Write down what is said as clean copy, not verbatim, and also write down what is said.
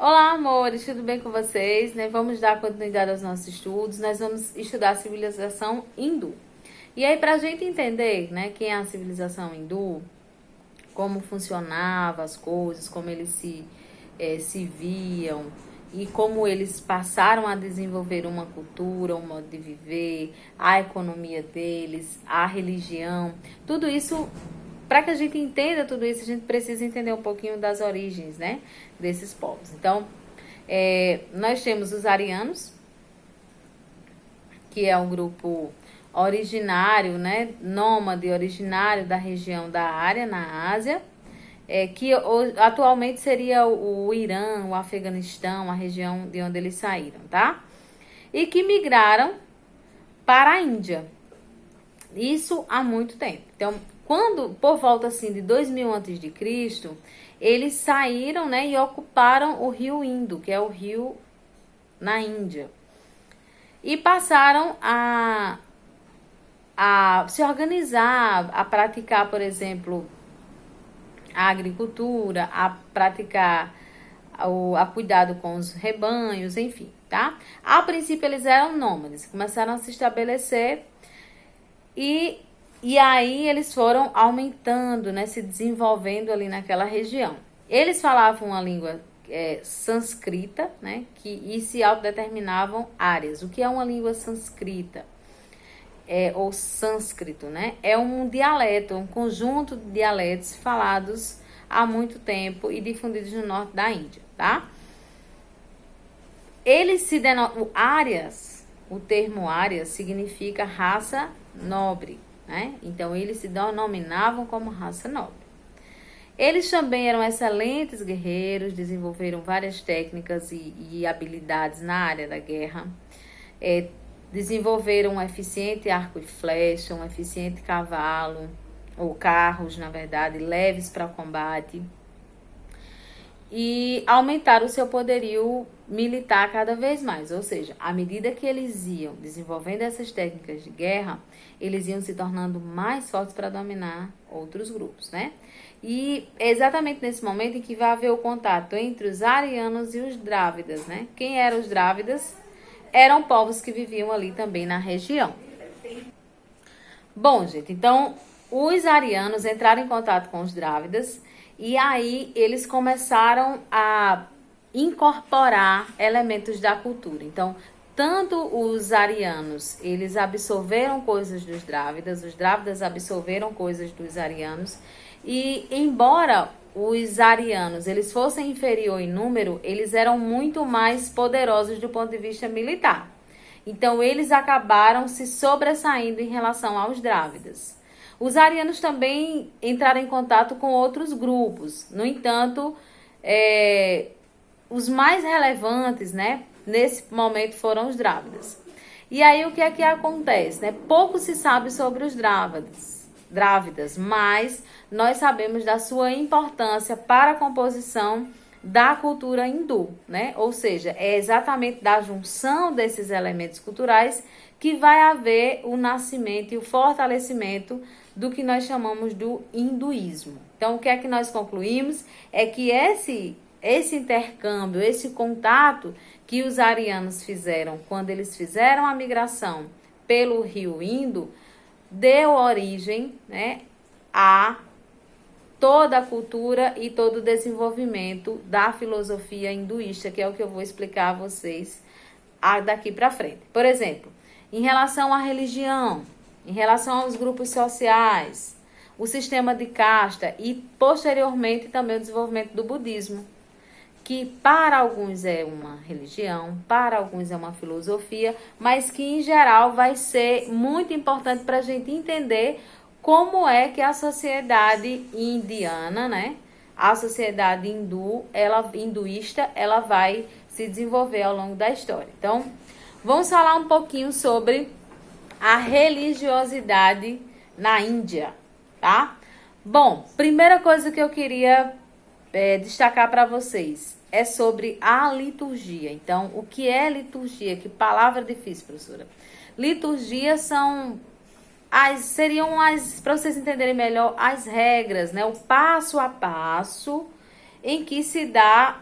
Olá, amores, tudo bem com vocês? Vamos dar continuidade aos nossos estudos. Nós vamos estudar a civilização hindu. E aí, para a gente entender, quem é a civilização hindu, como funcionavam as coisas, como eles se viam e como eles passaram a desenvolver uma cultura, um modo de viver, a economia deles, a religião, tudo isso. Para que a gente entenda tudo isso, a gente precisa entender um pouquinho das origens, desses povos. Então, nós temos os arianos, que é um grupo originário, nômade, originário da região da Ária, na Ásia, que atualmente seria o Irã, o Afeganistão, a região de onde eles saíram, tá? E que migraram para a Índia. Isso há muito tempo. Então, por volta assim de 2000 a.C., eles saíram, e ocuparam o rio Indo, que é o rio na Índia. E passaram a se organizar, a praticar, por exemplo, a agricultura, a praticar a cuidado com os rebanhos, enfim, tá? A princípio eles eram nômades, começaram a se estabelecer e aí eles foram aumentando, se desenvolvendo ali naquela região. Eles falavam uma língua sânscrita, e se autodeterminavam árias. O que é uma língua sânscrita? Ou sânscrito, É um dialeto, um conjunto de dialetos falados há muito tempo e difundidos no norte da Índia, tá? Eles se denominam árias, o termo árias significa raça nobre, Então, eles se denominavam como raça nobre. Eles também eram excelentes guerreiros, desenvolveram várias técnicas e habilidades na área da guerra. Desenvolveram um eficiente arco e flecha, um eficiente cavalo, ou carros, na verdade, leves para o combate. E aumentaram o seu poderio militar cada vez mais. Ou seja, à medida que eles iam desenvolvendo essas técnicas de guerra, eles iam se tornando mais fortes para dominar outros grupos, E é exatamente nesse momento em que vai haver o contato entre os arianos e os drávidas, Quem eram os drávidas? Eram povos que viviam ali também na região. Bom, gente, então os arianos entraram em contato com os drávidas e aí eles começaram a incorporar elementos da cultura. Então, tanto os arianos, eles absorveram coisas dos drávidas, os drávidas absorveram coisas dos arianos, e embora os arianos eles fossem inferior em número, eles eram muito mais poderosos do ponto de vista militar. Então, eles acabaram se sobressaindo em relação aos drávidas. Os arianos também entraram em contato com outros grupos. No entanto, os mais relevantes, nesse momento foram os drávidas. E aí, o que é que acontece? Pouco se sabe sobre os drávidas, mas nós sabemos da sua importância para a composição da cultura hindu, Ou seja, é exatamente da junção desses elementos culturais que vai haver o nascimento e o fortalecimento do que nós chamamos do hinduísmo. Então, o que é que nós concluímos? É que esse intercâmbio, esse contato que os arianos fizeram quando eles fizeram a migração pelo rio Indo, deu origem, a toda a cultura e todo o desenvolvimento da filosofia hinduísta, que é o que eu vou explicar a vocês daqui para frente. Por exemplo, em relação à religião, em relação aos grupos sociais, o sistema de casta e, posteriormente, também o desenvolvimento do budismo, que para alguns é uma religião, para alguns é uma filosofia, mas que, em geral, vai ser muito importante para a gente entender como é que a sociedade indiana, a sociedade hinduísta, ela vai se desenvolver ao longo da história. Então, vamos falar um pouquinho sobre a religiosidade na Índia, tá? Bom, primeira coisa que eu queria destacar para vocês é sobre a liturgia. Então, o que é liturgia? Que palavra difícil, professora. Liturgia seriam para vocês entenderem melhor, as regras, o passo a passo em que se dá